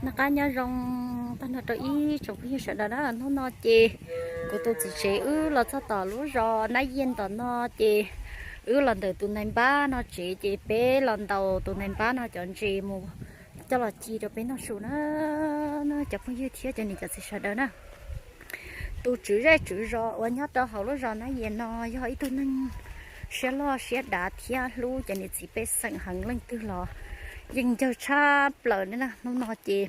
nó cá nhau rong ta nó tới chụp như sợ đó nó chê của tôi chỉ chế là sao tỏ lúa rò nãy yên tỏ nó chê lần đầu tụi này ba nó chỉ bé lần đầu tụi này ba nó chọn chỉ một cho là chỉ được bé nó số nó chụp như thế cho nên cái sợ đó nè tôi chữ rò và nhớ đó họ lúa rò nãy yên nó do ít tụi nên sẽ lo sẽ đá thia lúa cho nên chỉ bé sẵn hẳn lên từ lò dừng cho cha lợn nữa nè nó chỉ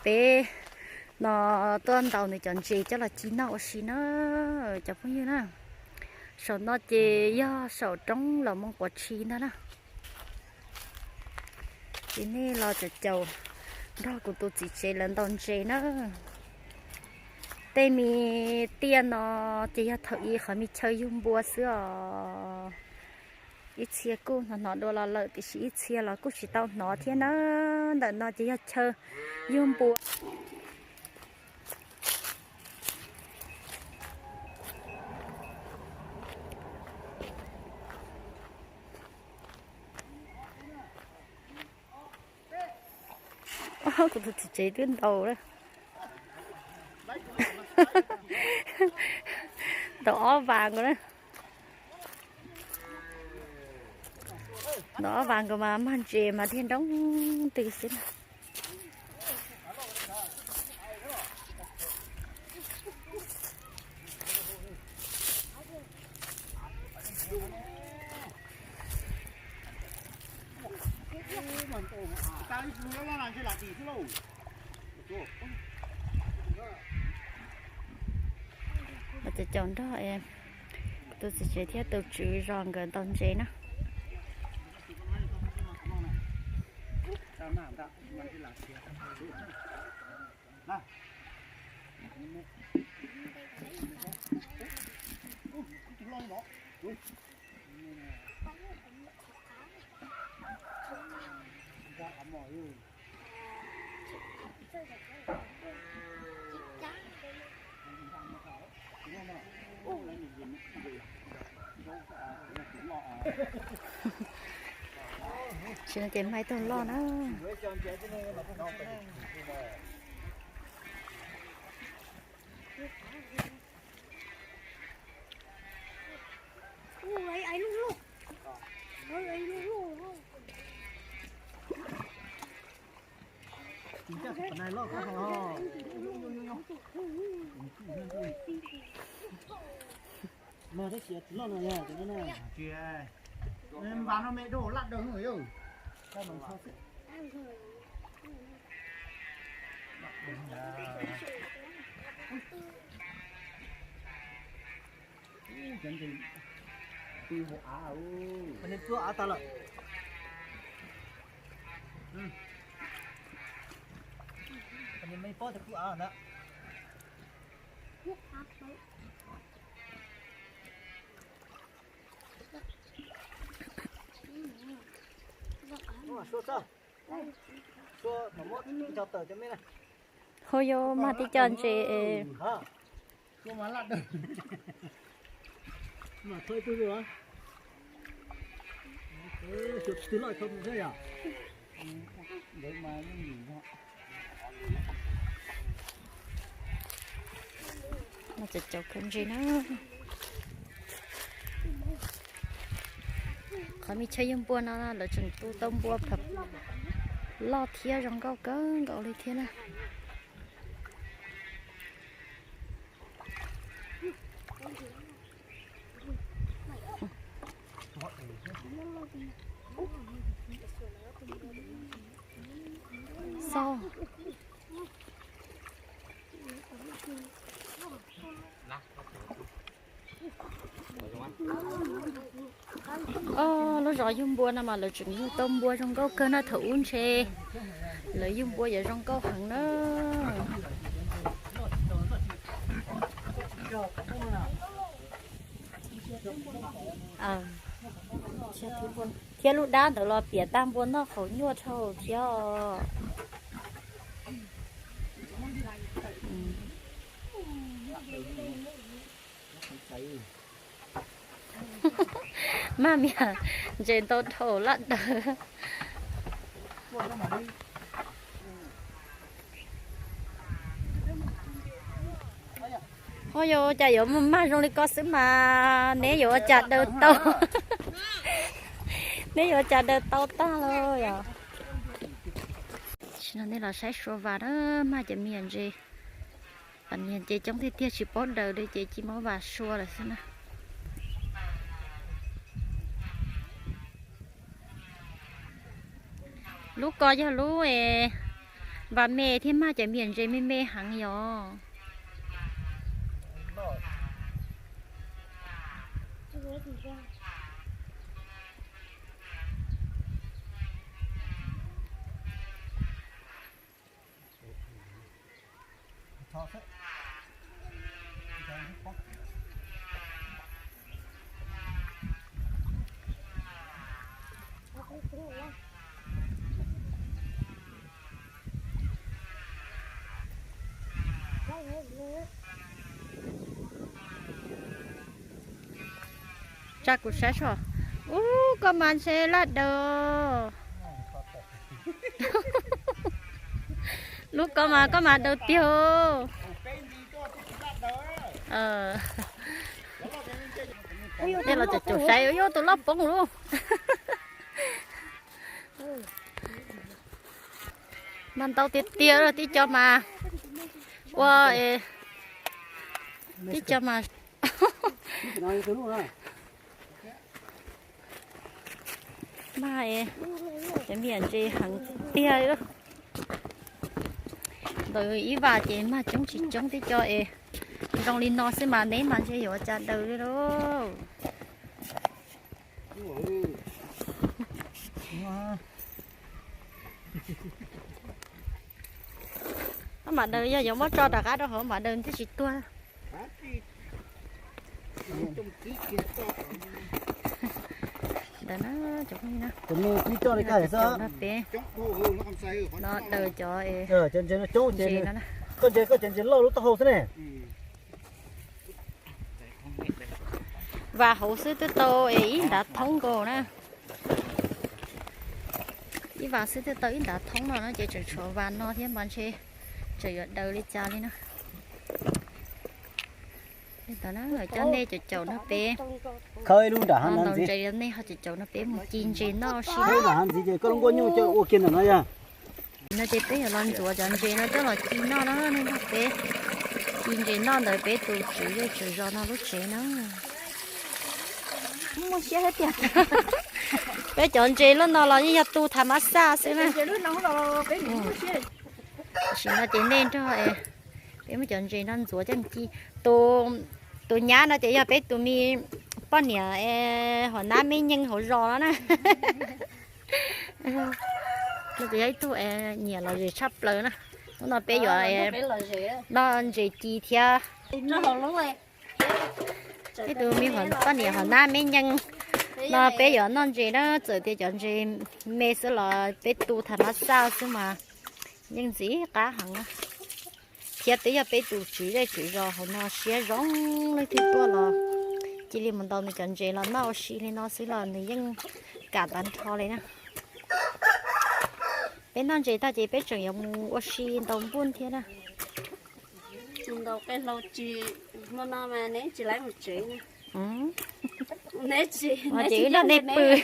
bé nó tuần đầu này chọn chỉ cho là chỉ nó xí nó chụp như nè sầu nó chỉ do sầu trống là mong quả chi nó nè chỉ nên lo cho chầu đó của tôi chỉ chơi lần đầu chơi nó tên mi tiền nó chỉ là thợ khỏi mi chơi dùng bùa xưa ít xe cô nó đồ là lợi thì ít xe là cô chỉ tao nó thế nó chỉ là chơi dùng bùa cô tôi chỉ chơi tuyến đầu đấy đỏ vàng rồi đấy đỏ vàng của mà ăn chè mà thiên đóng từ xin mà tôi chọn đó em tôi sẽ chơi theo từ chữ ròn gần tông chế nó chỉ là tiền mai tôi lo nó ấy luôn luôn ấy luôn luôn cái này lo cái ho mà cái chuyện lo này nha cái này chuyện em bán nó mẹ đổ lặt được người ơi sao mình sao sẽ chân gì tiêu hộ á ơi mình nên cưa á ta lợi mình nên mấy phó thì cưa á nữa hồi vô mà đi chọn chị nhưng mà lặt được mà thôi tôi rồi chụp thứ loại không thế à đấy mà nó nhìn họ mà chụp chụp không gì nó khỏi mi chơi yung bùa nó là chừng tu tông bùa phật lo thia rong cao cỡ cậu đi thia nè sao nó rõ dùng bùa nè mà là chuyện như tôm bùa trong câu cơ nó thử uống xe lợi dùng bùa vậy trong câu hẳn nó theo lúc đó được là bịa tam bùa nó khổ nhua thôi theo mà mẹ trên tôi thổ lận Ôi yo cha yo mà trong đi có xứ mà nếu yo cha đỡ tao nếu yo cha đỡ tao ta rồi à cho nên là sai số vào đó mà chỉ miền gì bản miền chỉ trong thế tiết chỉ bỏ đầu để chỉ máu và xua là xem nào lúc coi cho lúc và mẹ thì mà chỉ miền gì mẹ hàng yo chắc cũng sẽ rồi có màn xe lát đồ lúc có mà đầu tiêu đây là chỗ xe vô tôi lắp bông luôn mình tao tiết tiêu rồi tí cho mà wow tí cho mà mà cái miền gì hàng tia đó rồi ý và chị mà chúng chỉ chống tí cho trong linh nó sẽ mà nếu mà sẽ hiểu chặt đầu đi đó mà đời giờ giống mất cho đặc cá đó hả mà đời thì chỉ tua để nó chụp như Chúng nó cho đi cái sao? nó bé nó đời cho trên nó chỗ gì trên nó có trên lâu lúc tao hồ thế này. và hậu sư tới tô ý đã thông cô nè ý vào sư tới tới đã thông rồi nó chỉ chỗ và nó thêm bạn chơi chơi ở đầu đi cha đi nó tao nói rồi cho nên chỗ nó bé Khơi luôn đã hắn nó làm gì? chơi đến đây họ chỉ chỗ nó bé một chín chín nó xí Khơi là hắn gì chứ? Có đông quân nhưng cho ok là ya. nó chơi bé là lần chúa chọn chơi nó chắc là chín nó nên nó bé chín chín nó đợi bé tụi chữ cho nó lúc chơi nó không muốn chơi hết tiền bé chọn chơi lúc nào là như tu tham massage xí nè chỉ nó chỉ nên cho bé mới chọn chơi nó chúa chẳng chi tôi nhá nó chỉ là bé tụi mi bao nhiêu họ nam mấy nhân họ rò đó nè nó chỉ ấy tụi nhiều là gì sắp lớn nè nó bé giờ nó gì chi theo cái tụi mi họ bao nhiêu họ nam mấy nhân nó bé giờ nó gì đó giờ thì chọn gì mẹ sẽ là bé tụ thành nó sao chứ mà nhưng gì cá hằng á thiệt tới giờ bé tụ chỉ đây chỉ rồi họ nó sẽ rong lấy thịt to là chỉ là mình tao mình chọn gì là nó xí lên nó sẽ là những cả bán thò lên nè bên non chị ta chỉ biết chừng dùng oxy đồng buôn thế nè mình đâu cái lâu chị mà nãy chị lấy một chị ừ nãy chị mà chị nó đẹp bự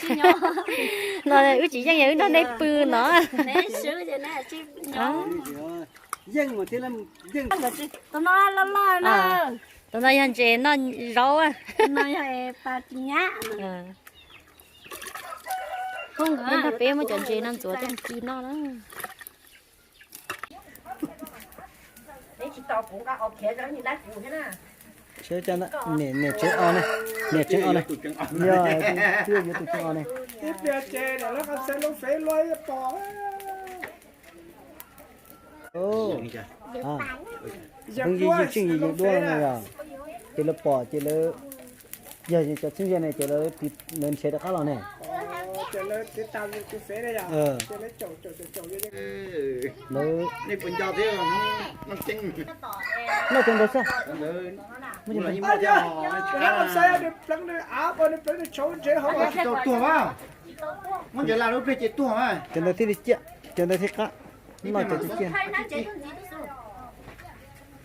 nó chỉ chẳng nhớ nó đẹp bự nó nãy sữa vậy nè chị nhỏ Dân mà thế là dân. tao nói nè tụi nó ăn chị nó rau á nói là ba chị nhá không nên nó bé mới chọn chị nó chúa trong chi nó đó Chế cho nó nè chế on này. Nè chế on này. Nhờ chưa như tụi chế on này. tiếp theo chè là nó không sẽ nó phải lôi bỏ Ô. Không gì chuyện gì đua này à. Chỉ là bỏ chỉ là giờ thì cho sinh viên này chỉ là thì nên chế được các lò này. chè nó cái tao cái phế đây à chè nó chậu như thế Nóนี่เป็นยอดที่มันจริง nó trong đó sao? มันจะมีมันจะห่อ nó không sai được plug nó áp vào nó plug nó chậu chế không ตัวว่ามันจะลาลูกไปเจ็ดตัวว่า Cho nó thì chia, cho nó thì cá. Nó cho chia. Thấy nó chỉ có gì đó.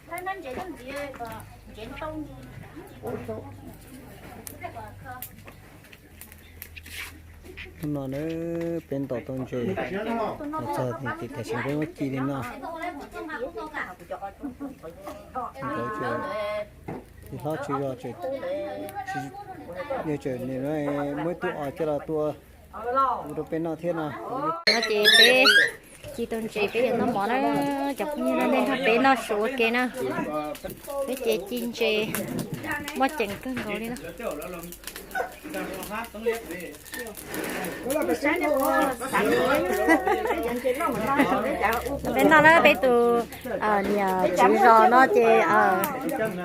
Thấy nó chỉ có gì nó nữa bên tổ tông chơi giờ thì thể sinh với chi đến nó thì họ chơi rồi chơi nhiều chơi này nó mới tụ ở cho là tua đồ bên nào thiên nào nó chỉ bé chỉ tuần chỉ bé nó mỏ nó chọc như nó nên bé nó số kia nè bé chỉ chín chỉ mất chỉnh cân rồi đi nó bên nó bé tụ nhà chữ rò nó chỉ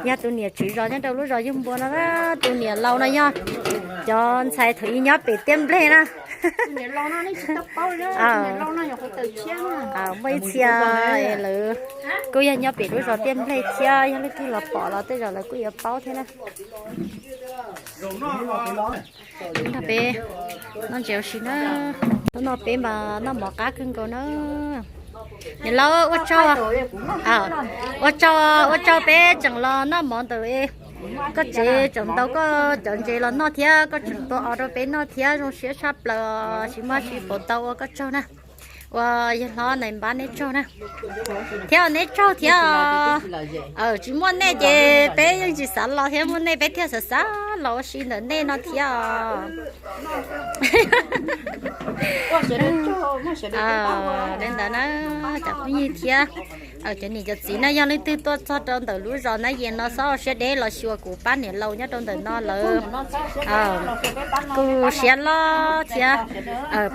nhà tụ nhà chữ rò nhà đâu lúc rò dùng bùa nó tụ nhà lâu này nha cho xài thử nhớ bị tiêm lên nè mấy chia là cô nhà nhớ bị đối rồi tiêm lên chia nhà lấy kia là bỏ là tới giờ là cô nhà bao thế nè nó bé nó chịu xí nó bé mà nó bỏ cá cưng của nó nhà lâu ở cho bé chẳng lo nó món từ có chế chẳng đâu có chẳng chế là nó thia có chẳng tôi ở đó bên nó thia rồi sẽ sắp là chỉ mà chỉ bộ tàu có cho nè và giờ nó này bán nét cho nè theo nét cho theo chỉ muốn nét chế bé những gì sản lo theo muốn nét bé theo sản lo xin là nét nó theo nên là nó chẳng như theo cho nên chỉ nó do lên từ tôi cho trong từ lúa rồi nó về nó sao sẽ để là xua của bán này lâu nhất trong từ nó lỡ cô sẽ lo thì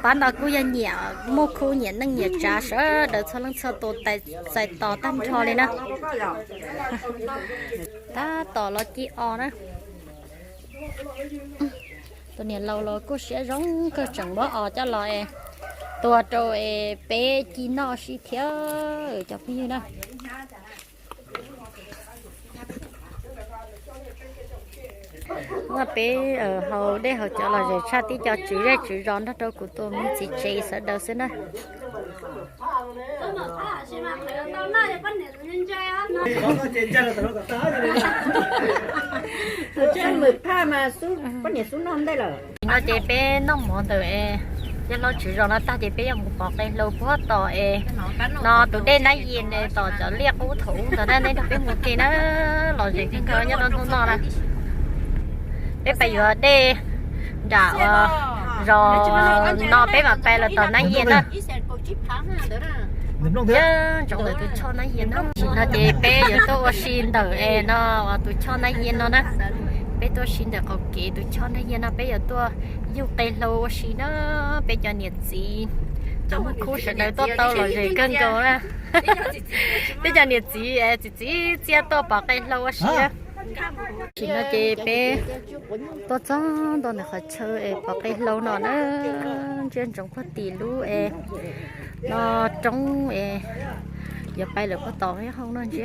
bán đó cô dân nhẹ mua khu nhẹ nâng nhẹ trả sợ đợi cho lăng sơ tổ tại giải tỏ tâm cho lên nè ta tỏ là chị o đó tôi này lâu rồi cô sẽ giống cơ chẳng bỏ o cho lòi tua trâu bé chỉ nó xí theo chọc như đó mà bé ở hầu đây hầu cho là để cha tí cho chữ ra chữ rón đó đâu của tôi mới chỉ chơi sợ đâu xí nữa trên mực tha mà xuống có nhiệt xuống non đây rồi nó chơi bé nó mòn từ cho nó chữ rồi nó ta thì bây giờ một bọc đây lâu quá tỏ nó tụi đây nãy gì này tỏ cho liệt ú thủ tụi đây này đặc biệt một kỳ nó lò gì cái cơ nhá nó nè bé bây giờ đây đã rồi nó bé mà bé là tỏ nãy gì đó chứ trong đời tụi cho nãy gì nó thì bé giờ tôi xin đời nó tụi cho nãy gì nó nè bé tôi xin được học kỳ tôi cho nó yên nó bé giờ tôi yêu cây lâu xí nó bé cho nhiệt gì trong một khu sẽ đời tốt tao rồi gì cân cầu ra bé cho nhiệt gì chỉ chia tôi bỏ cây lâu xí á chỉ nó chỉ bé tôi cho tôi này khỏi chơi bỏ cây lâu nó trên trong khoa tỷ lú nó trong giờ bay được có tàu hay không nó chứ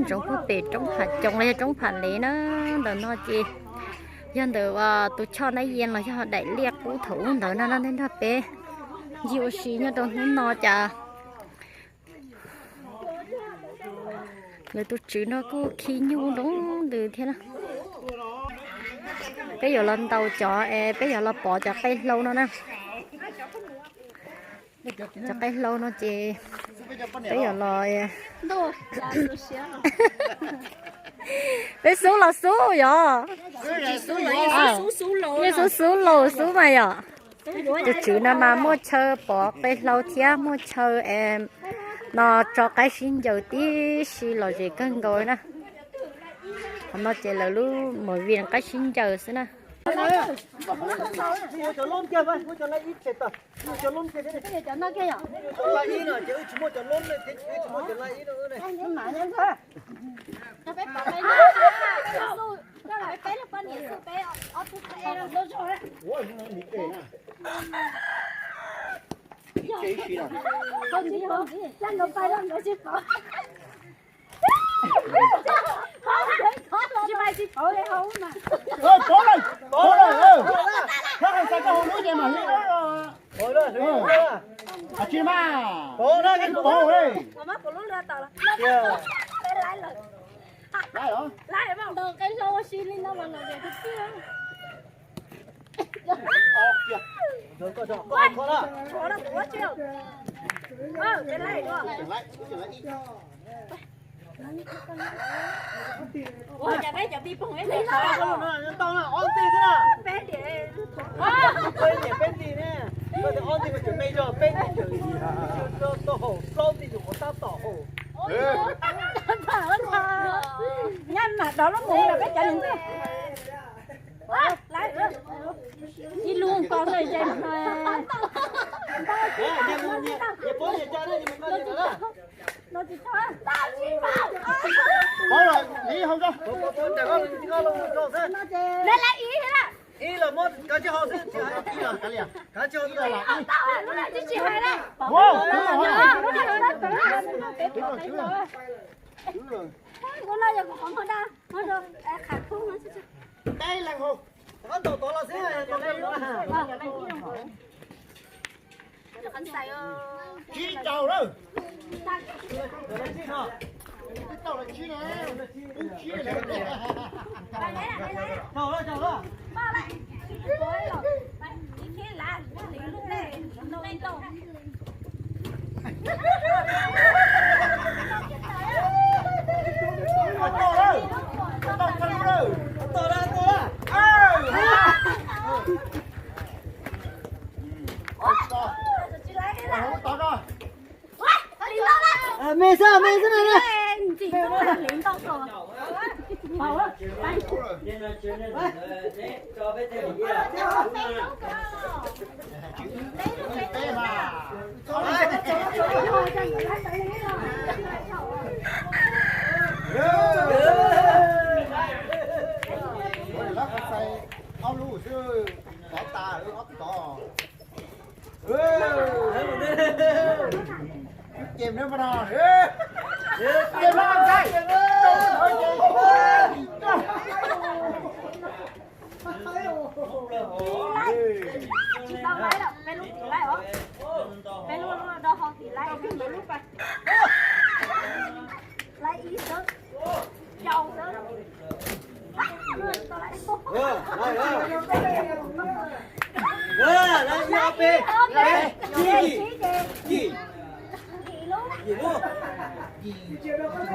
trong có bể trong hạt trồng này trong hạt lẽ nó là nó chi dân từ tôi cho nó yên là cho họ đẩy liệt vũ thủ đỡ nó nên nó bé nhiều xí nhá đâu nó chả người tôi chữ nó có khí nhu đúng từ thế nào bây giờ lên tàu chợ bây giờ là bỏ chợ cây lâu nó nè chợ cây lâu nó chỉ bây giờ là bé số là số rồi số lô số mày à từ chữ nó mà mua chơi bỏ bé lâu thia mua chơi em nó cho cái xin dầu tí xí là gì cân rồi nè nó chỉ là lúc mỗi viên cái xin dầu xí nè mua cho lôn kia vậy mua cho lấy ít chết à mua cho lôn kia thế này cho nó kia cho lấy ít rồi chứ mua cho lôn này thế mua cho lấy ít nữa này nhưng mà nhân thôi nó phải bỏ cái nó là cái là con nhiệt bé ở тут nó rồi đấy ôi nó bị kể nè chế xí nào con gì không chắc nó phải làm nó chứ không chứ mày chỉ bỏ đây không mà bỏ rồi nó hay sao cho nó vậy mà bỏ rồi à chị mà bỏ đó cái bỏ đấy mà mất của nó ra tao là yeah cái lại rồi Lại hả? Lại vào đầu cái lô xí lên nó vào người để cái kia. Rồi coi cho. Ôi, Con đó. chỗ đó của chưa? Cái này nữa. Trở lại ít. Ôi, nhà bé đi cùng ấy đi Sao nó. nó to nào, on tiền thế nào? Bé để. Bên gì nè. Tôi thì on tiền mà chuẩn bị rồi, bên gì chuẩn bị. Tổ hổ, lâu thì có sao tổ hổ. Nhanh mà đó nó ngủ là bé chạy lên. Lại nữa. Đi luôn con này chạy mà. Nhà bố nhà cha đây thì mình coi gì đó. Nó chỉ cho tao chỉ vào. Thôi rồi, đi không cho. Tôi chẳng có lâu thế. Đây là ý thế nào? Ý là một cái chiếc hộp thế. Ý là cái liền. Cái chiếc hộp là ý. Tao là nó là chỉ chỉ hay đấy. Wow, đúng rồi. Con này giờ còn hơn đâu. Hơn đâu. Khả không nó sẽ. Đây là hộp. Có tổ là thế này, nó đây đó. Con xài Chi chào đâu. Chào đó. ba lại. Tối rồi. Đi kia là đi lúc này nó lên đâu. Mê sao này nè. Chị nó là lính tao rồi. Bảo đó. Ông lũ chứ có ta ở ốc to. Chìm nó vào đó. Chìm nó làm sao? Chị tao lấy đâu, bé lúc thì lấy hả? Bé luôn đâu không thì lấy cái bé lúc vậy. Lấy ý sớm. Chầu sớm. Tao lấy. Lấy nhau bê. Chị Gì luôn. luôn? Gì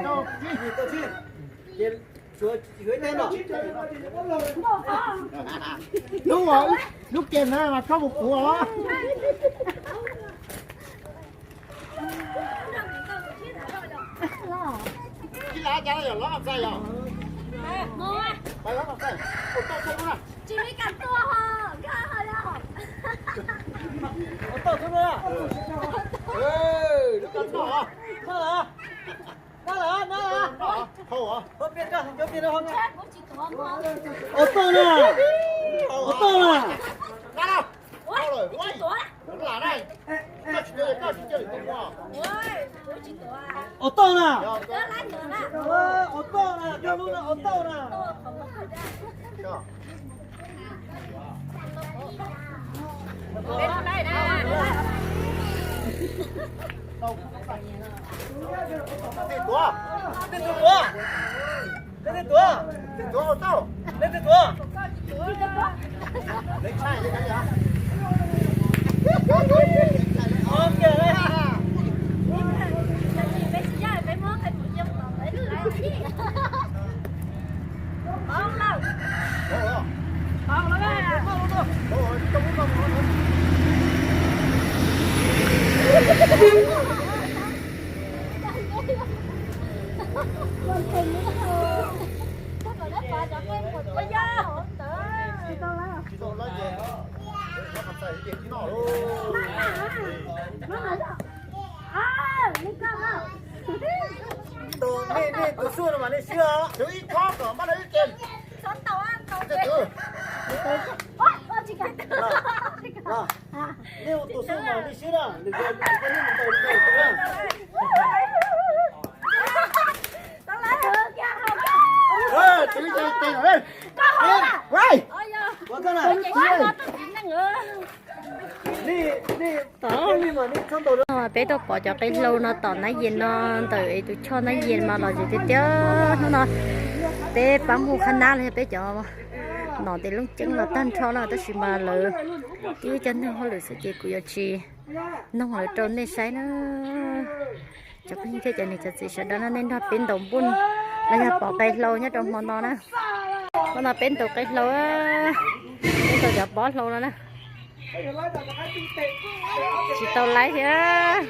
đâu? Gì tao chứ? Chị chúa gửi tên rồi. Đúng rồi. Lúc chèn nó là có một củ đó. Chị lá cha rồi, nó làm sao vậy? Ngồi. Mày nó làm sao? Ủa tôi không à? Chị mới cầm tua hả? Cái hả đâu? Ủa tôi không à? Ê, nó cầm to hả? Nó hả? Thôi hả? Không biết cơ, không biết đâu không? Chết của chị tua không? Ô tô nè. Ra đâu? Ôi, Thôi rồi, chị quay. tua. Nó là đây. Các chị chơi không qua. Ôi, của chị tua. Ô tô nè. Đó lái nữa nè. Ô tô nè, cho luôn nè, ô tô nè. Tua không có thời gian. Bên đây nè. Đâu? Tên tua. Tên tua. Tên tua. Tên tua ô tô. Tên tua. Lấy sai lấy cái gì hả? Ôm kìa đây ha. Bé chị ơi, bé muốn cái mũi chân mà bé lại đi. Không đâu. Không đâu bé. Rồi, không. Con thình nữa thôi. Chắc là đất bà cho em một cái da hỗn tử. Chị tôi nói gì? Nó làm sao cái gì nó luôn. Nó nói sao? À, lấy con nào. Tôi xua mà đi xưa. Chứ ít khó cỡ bắt lấy tiền. Sống tàu ăn tàu Từ về. từ. Ôi, chị cái từ. Nếu tôi xua mà đi xưa đó, đừng có nên mình tôi ra. Tao lấy được nha không? Chứ tiền rồi đi. Có không à? Quay. Ôi giời. Quá con Ôi, này. chị ơi, nó tự nhiên năng nữa. Đi tao đi mà đi xong tôi Mà bé tôi bỏ cho cái lâu nó tỏ nó yên nó từ ấy tôi cho nó yên mà nó gì thế nó bé bám hồ khăn ná lên bé cho nó thì lúc chân là tan cho nó tới mà lỡ chứ chân nó lỡ sẽ chơi của chị nó hỏi trốn này sai nó chắc như thế này chắc sẽ đó nên nó bên đồng bún là nhà bỏ cây lâu nhá trong món nó nè nó bên tổ cây lâu á bên tổ giặt bỏ lâu nữa nè chị tao lấy á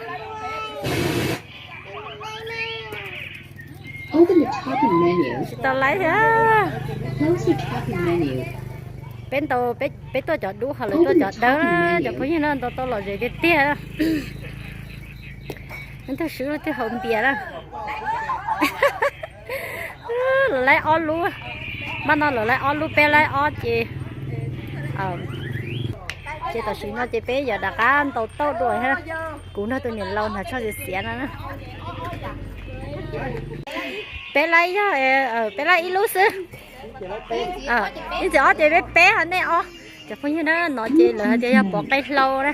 Open the topping menu. chị tao lấy á Close the topping menu. bên tôi chọn đủ hoặc là tôi chọn đỡ chọn có như nó tôi là gì cái tia đó nên tôi sửa cái hồng bìa đó lấy on luôn mà nó lấy on luôn bé lấy on chị chị tao xin nó chị bé giờ đã ăn tàu tàu rồi ha cũng nó tôi nhìn lâu là cho chị xé nó bé lấy đó bé lấy ít lúc xưa nhưng giờ chị bé hả nè chả phải như nó chị là chị bỏ cây lâu đó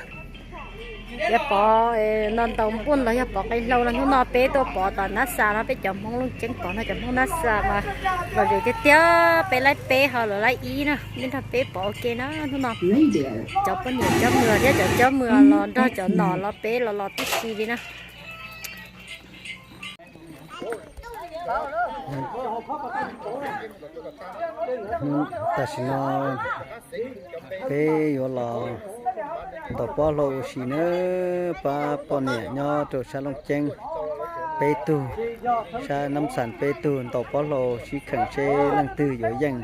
giờ bỏ non đồng buôn là giờ bỏ cây lâu là nó bé tôi bỏ toàn nát xa nó bé chồng không luôn trứng bỏ nó chồng không nát xa mà rồi thì cái tía bé lấy bé hoặc là lấy ý nè nên là bé bỏ kia nó chọc có nhiều chó mưa chứ chó mưa là đó chó nọ là bé là tí xì đi nè ta xin nó bé vô lò tàu bao lâu xí nữa ba bọn nhẹ nho trộn sa lông chênh bé tu sa năm sản bé tu tàu bao lâu xí khẩn xe lăng tư dối dành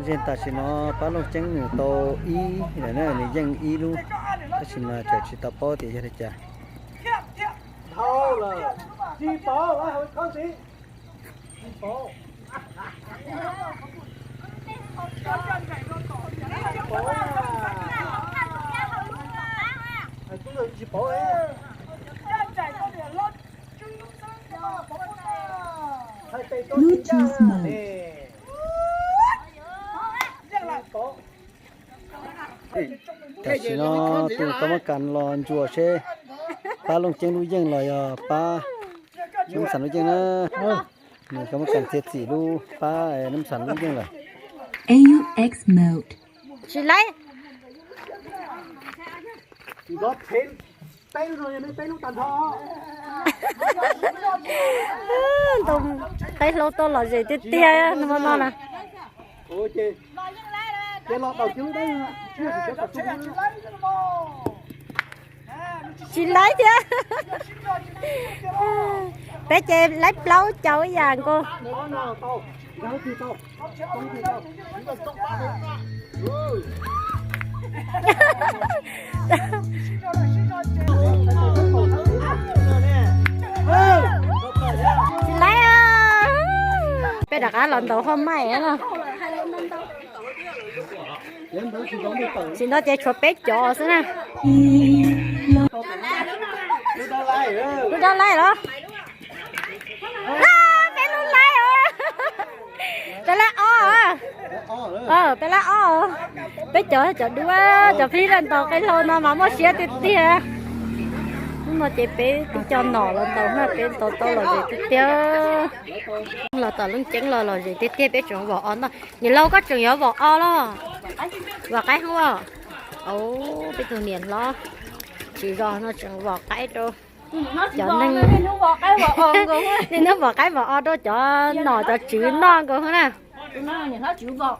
nên ta xin nó ba lông chênh người tàu y là nó này dành y luôn ta xin là chờ chỉ tàu bao thì cho được chả thôi là chi bỏ lại hồi con gì chi bỏ Bluetooth mode. ta xin nó tụ có một cành lòn chùa xe ba lông chênh nuôi dân là ba nông sản nuôi dân nữa mình có một cành thiệt gì luôn ba nông sản nuôi dân là AUX mode. chị lấy chỉ có thêm tay rồi mới tay lúc tàn thọ tôm cái lô tô là gì tia tia nó ngon nè ôi chị cái lọ đầu chú đây chưa thì cái chú chị lấy chứ bé chị lấy lâu cháu vàng cô chị lấy bé đặt á lần đầu hôm nay á chị nói chị cho bé chó xí nè tôi đâu lấy đó bé luôn lấy rồi bé lấy bé lấy bé chở đua chở phi lên tàu cái lô nó mà mất xe tít nhưng mà chị bé cho nọ lên tàu nó bé tàu là gì tít là tàu lưng trứng là gì tít bé chọn vỏ on đó nhìn lâu có chừng nhớ vỏ o đó vỏ cái không à ố bé thường niệm lo chỉ do nó chừng vỏ cái đâu cho nên nó vỏ cái vỏ on nên nó vỏ cái vỏ on đó cho nọ cho chữ non cơ hả nè nó chịu vỏ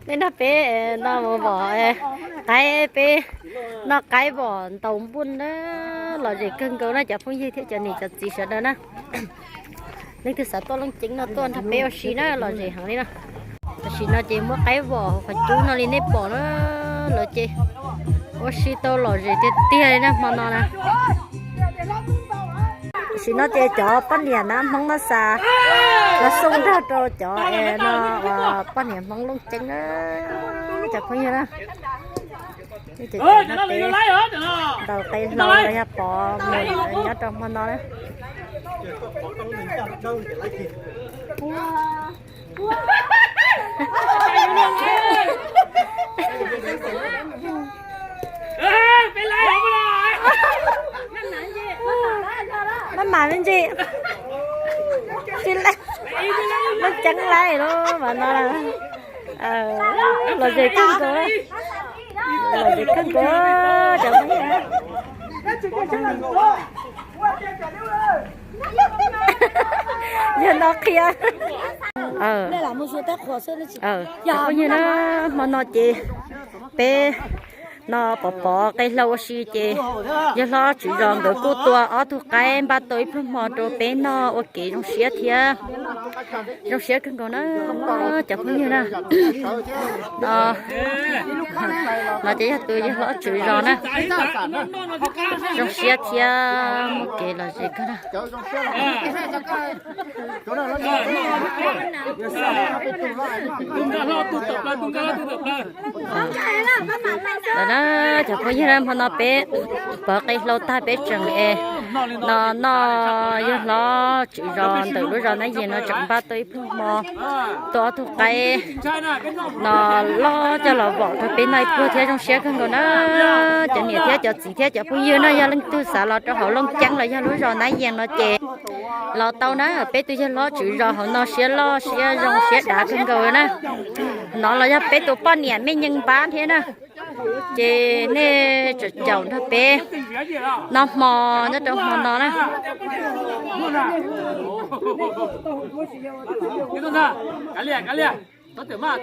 nên nó bé nó vỏ cái bé nó cái vỏ tàu buôn đó là gì cưng cơ nó chả phong gì thế cho nên chả gì sợ đó nè nên thứ sáu tôi lăng chính nó tôi thằng bé xí nó là gì hàng này nè xí nó chỉ mua cái vỏ phải chú nó lên nếp bỏ nó là chị ô xí tôi là gì thế tia nè mà nó nè xí nó chỉ cho bán nhà nó mong nó xa nó sung ra cho nó bán nhà mong lăng chính nó chả phong gì đó nó đầu tay lôi ra bỏ mình nhớ trong mà nó đấy nó mà bà bên chị lại nó trắng lại đó mà nó là gì cưng cô là gì cưng cô chẳng mấy hả giờ nó kia đây là một số tác khổ sơn đấy chị có như nó mà nó chị bé nó bỏ cái lâu xí chị giờ nó chỉ dọn được cô tua ở thuộc cái em ba tuổi phương mò đồ bé nó ok trong xe thia trong xe cần có nó chẳng có như nào nó chỉ là tôi giờ nó chỉ dọn á trong xe thia ok là gì cơ đó đó nó chẳng có gì đâu mà nó bé bỏ cái lâu ta bé chừng e nó giờ nó chỉ ròn từ lúc rồi nó gì nó chẳng ba tới phương mò to thuộc cái nó lo cho là vợ thôi bên này vừa thế trong xe không còn nó chẳng nhiều thế cho chỉ thế cho phụ yêu nó giờ lên tư xã lo cho họ lông trắng là giờ lúc rồi nó gì nó chè lo tao nó ở bé tôi cho lo chỉ rồi họ nó sẽ lo sẽ rong sẽ đá không rồi nè nó là bé tôi bao nhiêu mấy nhân bán thế nè chị nè chồng nó bé nó mò nó trong mò nó nè cái liền thất tử ma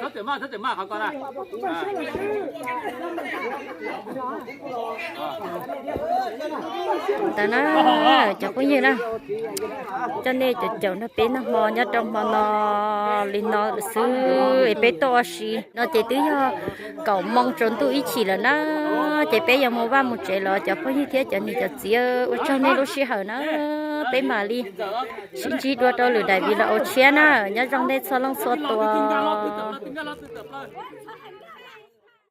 เขาก่อนนะta nó chẳng có gì đâu cho nên chồng nó bé nó mò nhá trong mò nó lên nó xứ bé to xí nó chỉ tứ cho cậu mong trốn tôi ý chỉ là nó chỉ bé giờ mua ba một trẻ là chẳng có như thế cho nên cho chia cho nên lúc xí hở nó bé mà đi xin chỉ đua cho lửa đại vì là ô chia na nhá trong đây sao lăng số to